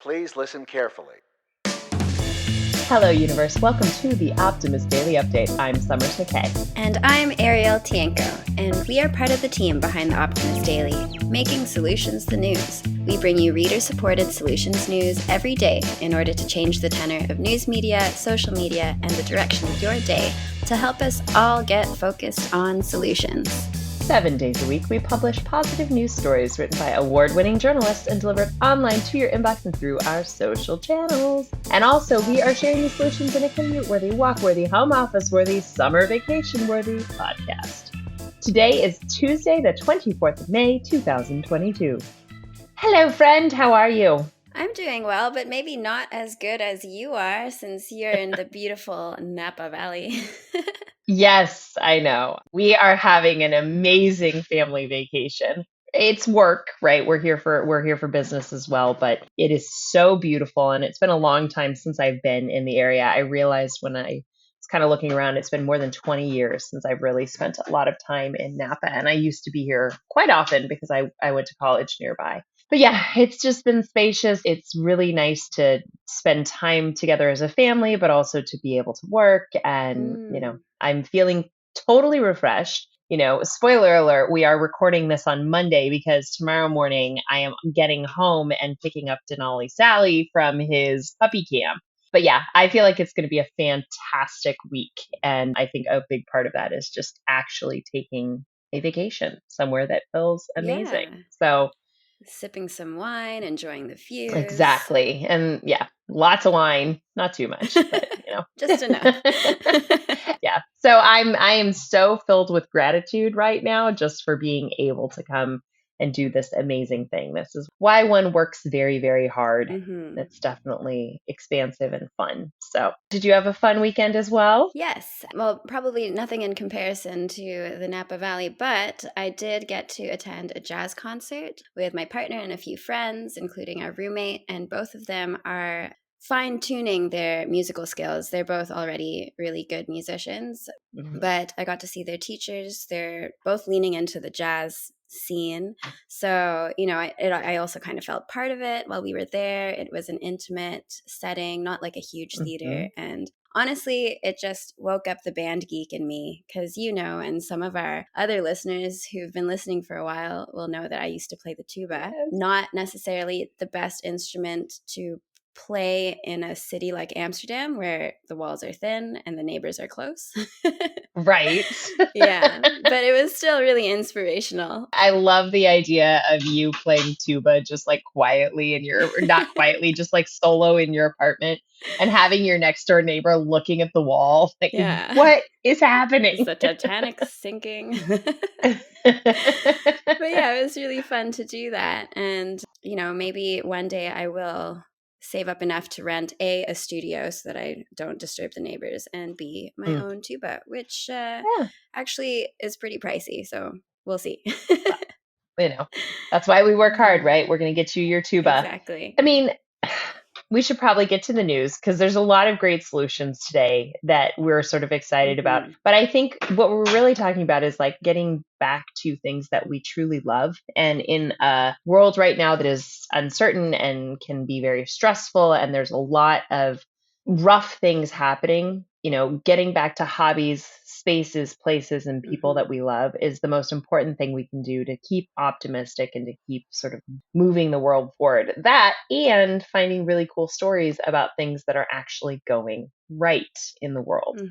Please listen carefully. Hello, universe. Welcome to the Optimist Daily Update. I'm Summers McKay. And I'm Arielle Tienko, and we are part of the team behind the Optimist Daily, making solutions the news. We bring you reader-supported solutions news every day in order to change the tenor of news media, social media, and the direction of your day to help us all get focused on solutions. 7 days a week, we publish positive news stories written by award-winning journalists and delivered online to your inbox and through our social channels. And also, we are sharing these solutions in a commute-worthy, walk-worthy, home office-worthy, summer vacation-worthy podcast. Today is Tuesday, the 24th of May, 2022. Hello, friend. How are you? I'm doing well, but maybe not as good as you are since you're in the beautiful Napa Valley. Yes, I know. We are having an amazing family vacation. It's work, right? We're here for business as well, but it is so beautiful and it's been a long time since I've been in the area. I realized when I was kind of looking around, it's been more than 20 years since I've really spent a lot of time in Napa, and I used to be here quite often because I went to college nearby. But yeah, it's just been spacious. It's really nice to spend time together as a family, but also to be able to work. And, I'm feeling totally refreshed. Spoiler alert, we are recording this on Monday because tomorrow morning I am getting home and picking up Denali Sally from his puppy camp. But yeah, I feel like it's going to be a fantastic week. And I think a big part of that is just actually taking a vacation somewhere that feels amazing. Yeah. So sipping some wine, enjoying the views. exactly. And yeah, lots of wine, not too much, but just enough. Yeah. So I am so filled with gratitude right now just for being able to come and do this amazing thing. This is why one works very, very hard. Mm-hmm. It's definitely expansive and fun. So did you have a fun weekend as well? Yes. Well, probably nothing in comparison to the Napa Valley, but I did get to attend a jazz concert with my partner and a few friends, including our roommate, and both of them are fine-tuning their musical skills. They're both already really good musicians, but I got to see their teachers. They're both leaning into the jazz scene. So, I also kind of felt part of it while we were there. It was an intimate setting, not like a huge theater. And honestly, it just woke up the band geek in me because, and some of our other listeners who've been listening for a while will know that I used to play the tuba. Yes. Not necessarily the best instrument to play in a city like Amsterdam where the walls are thin and the neighbors are close. Right. Yeah, but it was still really inspirational. I love the idea of you playing tuba just like quietly or not quietly, just like solo in your apartment and having your next door neighbor looking at the wall. Like, yeah. What is happening? Is the Titanic sinking? But yeah, it was really fun to do that. And, maybe one day I will save up enough to rent a studio so that I don't disturb the neighbors, and B, my own tuba, which actually is pretty pricey. So we'll see. That's why we work hard, right? We're going to get you your tuba. Exactly. I mean, we should probably get to the news because there's a lot of great solutions today that we're sort of excited about. But I think what we're really talking about is like getting back to things that we truly love. And in a world right now that is uncertain and can be very stressful, and there's a lot of rough things happening, getting back to hobbies, spaces, places, and people that we love is the most important thing we can do to keep optimistic and to keep sort of moving the world forward. That and finding really cool stories about things that are actually going right in the world.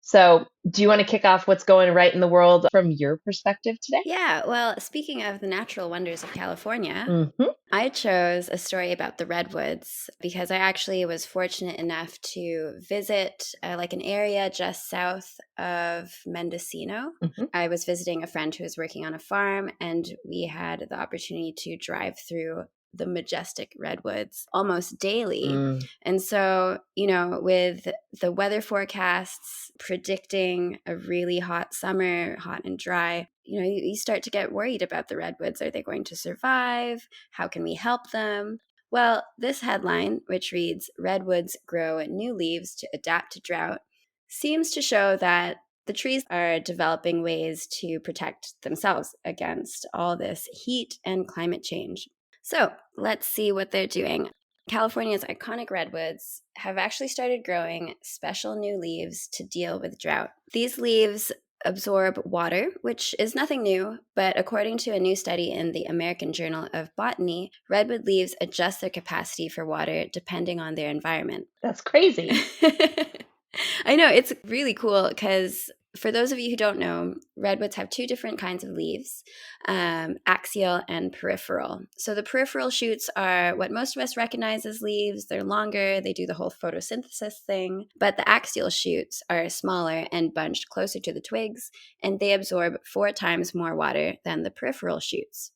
So do you want to kick off what's going right in the world from your perspective today? Yeah, well, speaking of the natural wonders of California, I chose a story about the Redwoods because I actually was fortunate enough to visit like an area just south of Mendocino. I was visiting a friend who was working on a farm, and we had the opportunity to drive through the majestic redwoods almost daily. And so, with the weather forecasts predicting a really hot summer, hot and dry, you start to get worried about the redwoods. Are they going to survive? How can we help them? Well, this headline, which reads, "Redwoods grow new leaves to adapt to drought," seems to show that the trees are developing ways to protect themselves against all this heat and climate change. So let's see what they're doing. California's iconic redwoods have actually started growing special new leaves to deal with drought. These leaves absorb water, which is nothing new, but according to a new study in the American Journal of Botany, redwood leaves adjust their capacity for water depending on their environment. That's crazy. I know, it's really cool because for those of you who don't know, redwoods have two different kinds of leaves, axial and peripheral. So the peripheral shoots are what most of us recognize as leaves. They're longer, they do the whole photosynthesis thing, but the axial shoots are smaller and bunched closer to the twigs, and they absorb 4 times more water than the peripheral shoots.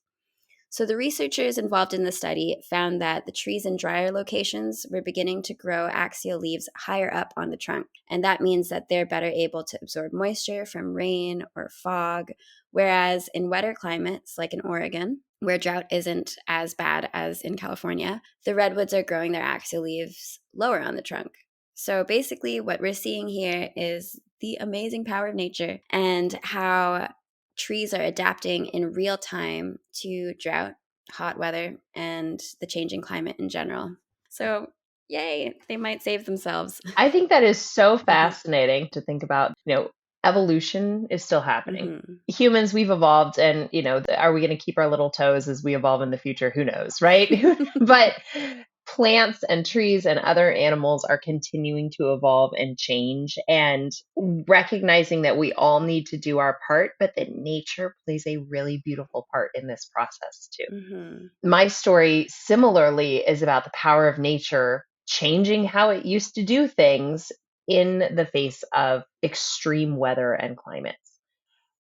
So the researchers involved in the study found that the trees in drier locations were beginning to grow axial leaves higher up on the trunk. And that means that they're better able to absorb moisture from rain or fog. Whereas in wetter climates, like in Oregon, where drought isn't as bad as in California, the redwoods are growing their axial leaves lower on the trunk. So basically, what we're seeing here is the amazing power of nature and how trees are adapting in real time to drought, hot weather, and the changing climate in general. So, yay, they might save themselves. I think that is so fascinating to think about. Evolution is still happening. Mm-hmm. Humans, we've evolved, and are we going to keep our little toes as we evolve in the future? Who knows, right? But plants and trees and other animals are continuing to evolve and change, and recognizing that we all need to do our part, but that nature plays a really beautiful part in this process too. Mm-hmm. My story similarly is about the power of nature changing how it used to do things in the face of extreme weather and climates.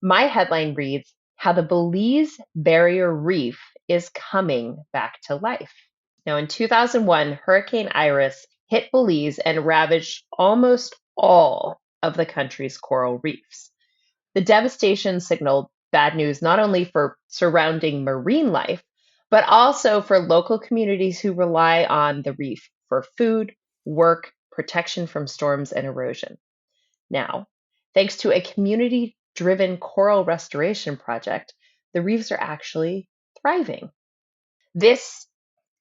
My headline reads, How the Belize Barrier Reef is Coming Back to Life. Now, in 2001, Hurricane Iris hit Belize and ravaged almost all of the country's coral reefs. The devastation signaled bad news not only for surrounding marine life, but also for local communities who rely on the reef for food, work, protection from storms, and erosion. Now, thanks to a community driven coral restoration project, the reefs are actually thriving. This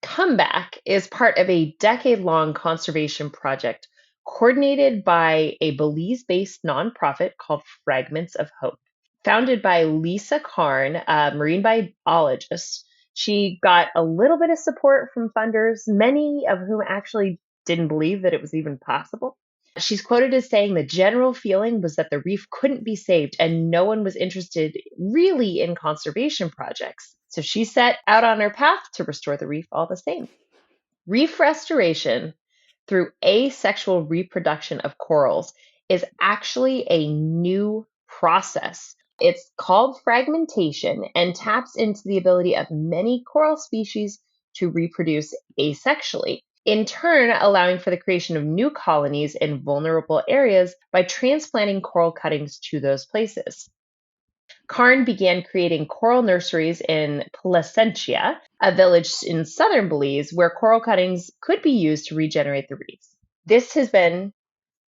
comeback is part of a decade-long conservation project coordinated by a Belize-based nonprofit called Fragments of Hope. Founded by Lisa Karn, a marine biologist, she got a little bit of support from funders, many of whom actually didn't believe that it was even possible. She's quoted as saying the general feeling was that the reef couldn't be saved and no one was interested really in conservation projects. So she set out on her path to restore the reef all the same. Reef restoration through asexual reproduction of corals is actually a new process. It's called fragmentation and taps into the ability of many coral species to reproduce asexually, in turn allowing for the creation of new colonies in vulnerable areas by transplanting coral cuttings to those places. Karn began creating coral nurseries in Placentia, a village in southern Belize, where coral cuttings could be used to regenerate the reefs. This has been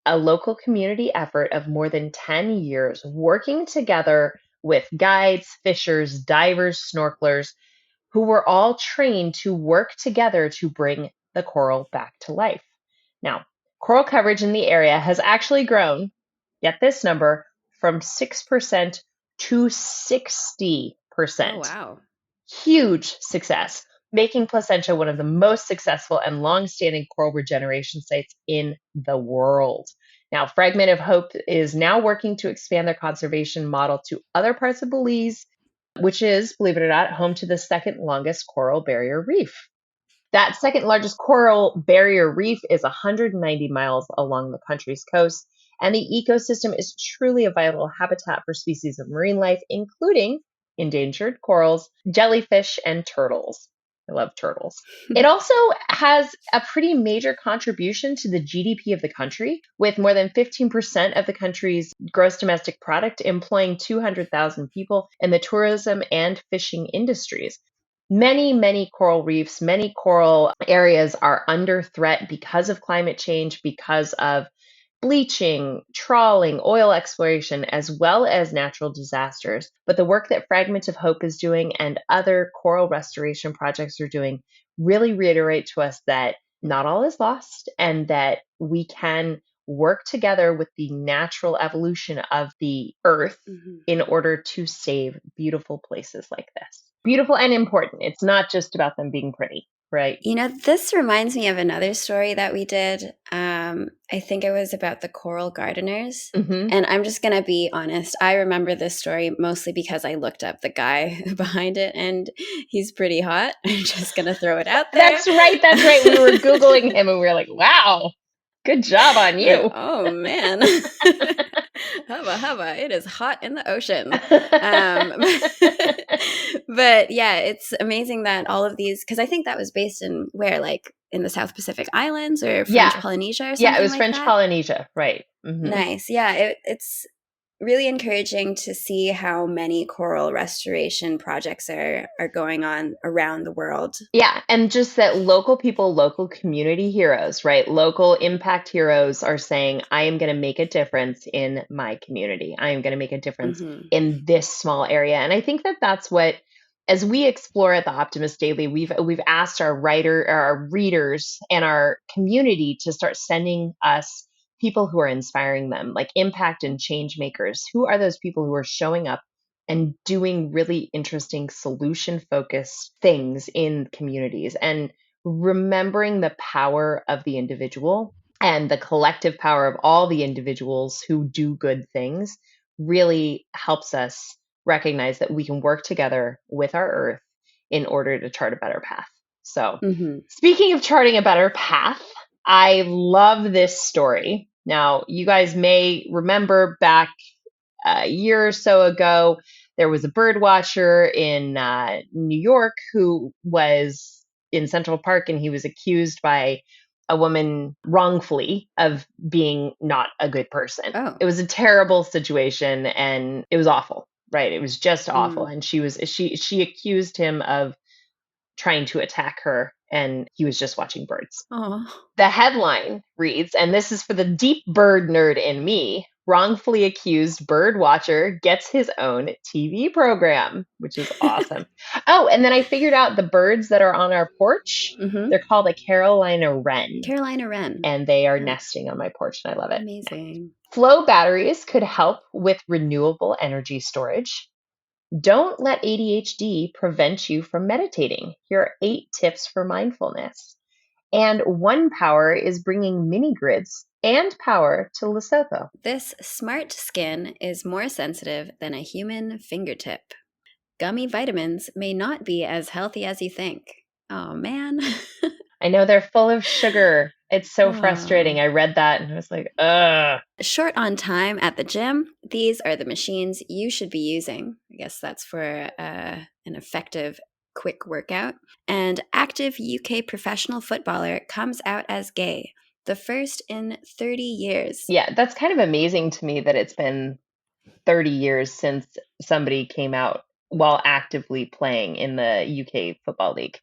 a local community effort of more than 10 years, working together with guides, fishers, divers, snorkelers, who were all trained to work together to bring the coral back to life. Now, coral coverage in the area has actually grown, get this number, from 6% to 60%. Oh, wow. Huge success, making Placentia one of the most successful and long-standing coral regeneration sites in the world. Now, Fragment of Hope is now working to expand their conservation model to other parts of Belize, which is, believe it or not, home to the second longest coral barrier reef. That second largest coral barrier reef is 190 miles along the country's coast, and the ecosystem is truly a vital habitat for species of marine life, including endangered corals, jellyfish, and turtles. I love turtles. It also has a pretty major contribution to the GDP of the country, with more than 15% of the country's gross domestic product employing 200,000 people in the tourism and fishing industries. Many coral reefs, many coral areas are under threat because of climate change, because of bleaching, trawling, oil exploration, as well as natural disasters. But the work that Fragments of Hope is doing and other coral restoration projects are doing really reiterate to us that not all is lost and that we can work together with the natural evolution of the earth in order to save beautiful places like this. Beautiful and important. It's not just about them being pretty, right? You know, this reminds me of another story that we did. I think it was about the coral gardeners. And I'm just going to be honest. I remember this story mostly because I looked up the guy behind it and he's pretty hot. I'm just going to throw it out there. That's right. That's right. We were Googling him and we were like, wow, good job on you. Like, oh, man. Hubba, hubba. It is hot in the ocean. But yeah, it's amazing that all of these, because I think that was based in where, like in the South Pacific Islands or French Polynesia or something like that? Yeah, it was French Polynesia, right. Nice. Yeah, it's really encouraging to see how many coral restoration projects are going on around the world. Yeah, and just that local people, local community heroes, right? Local impact heroes are saying, I am going to make a difference in my community. I am going to make a difference in this small area. And I think that that's what, as we explore at the Optimist Daily, we've asked our readers and our community to start sending us people who are inspiring them, like impact and change makers. Who are those people who are showing up and doing really interesting solution-focused things in communities, and remembering the power of the individual and the collective power of all the individuals who do good things really helps us recognize that we can work together with our earth in order to chart a better path. So speaking of charting a better path, I love this story. Now, you guys may remember back a year or so ago, there was a bird watcher in New York who was in Central Park, and he was accused by a woman wrongfully of being not a good person. Oh. It was a terrible situation, and it was awful, right? It was just awful. And she accused him of trying to attack her, and he was just watching birds. Oh. The headline reads, and this is for the deep bird nerd in me, wrongfully accused bird watcher gets his own TV program, which is awesome. Oh, and then I figured out the birds that are on our porch, they're called a Carolina wren. Carolina wren. And they are nesting on my porch, and I love it. Amazing. Flow batteries could help with renewable energy storage. Don't let ADHD prevent you from meditating. Here are 8 tips for mindfulness. And One Power is bringing mini grids and power to Lesotho. This smart skin is more sensitive than a human fingertip. Gummy vitamins may not be as healthy as you think. Oh, man. I know they're full of sugar. It's so frustrating. I read that and I was like, ugh. Short on time at the gym. These are the machines you should be using. I guess that's for an effective quick workout. And active UK professional footballer comes out as gay. The first in 30 years. Yeah, that's kind of amazing to me that it's been 30 years since somebody came out while actively playing in the UK Football League.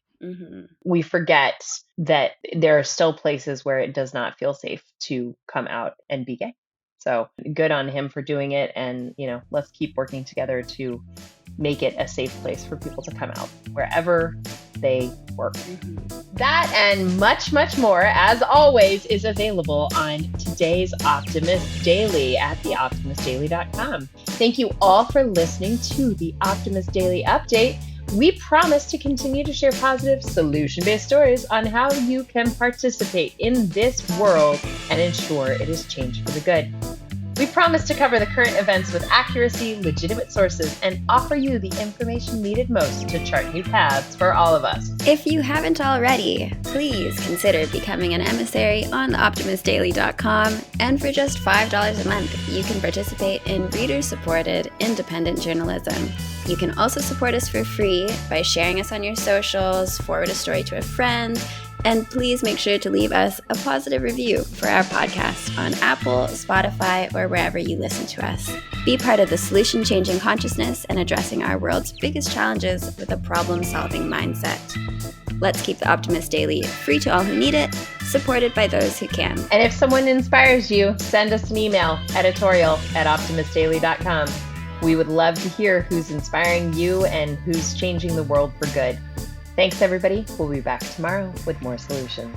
We forget that there are still places where it does not feel safe to come out and be gay. So good on him for doing it. And, let's keep working together to make it a safe place for people to come out wherever they work. That and much, much more, as always, is available on today's Optimist Daily at theoptimistdaily.com. Thank you all for listening to the Optimist Daily Update. We promise to continue to share positive, solution-based stories on how you can participate in this world and ensure it is changed for the good. We promise to cover the current events with accuracy, legitimate sources, and offer you the information needed most to chart new paths for all of us. If you haven't already, please consider becoming an emissary on theoptimistdaily.com. And for just $5 a month, you can participate in reader-supported independent journalism. You can also support us for free by sharing us on your socials, forward a story to a friend, and please make sure to leave us a positive review for our podcast on Apple, Spotify, or wherever you listen to us. Be part of the solution-changing consciousness and addressing our world's biggest challenges with a problem-solving mindset. Let's keep the Optimist Daily free to all who need it, supported by those who can. And if someone inspires you, send us an email, editorial@optimistdaily.com. We would love to hear who's inspiring you and who's changing the world for good. Thanks, everybody. We'll be back tomorrow with more solutions.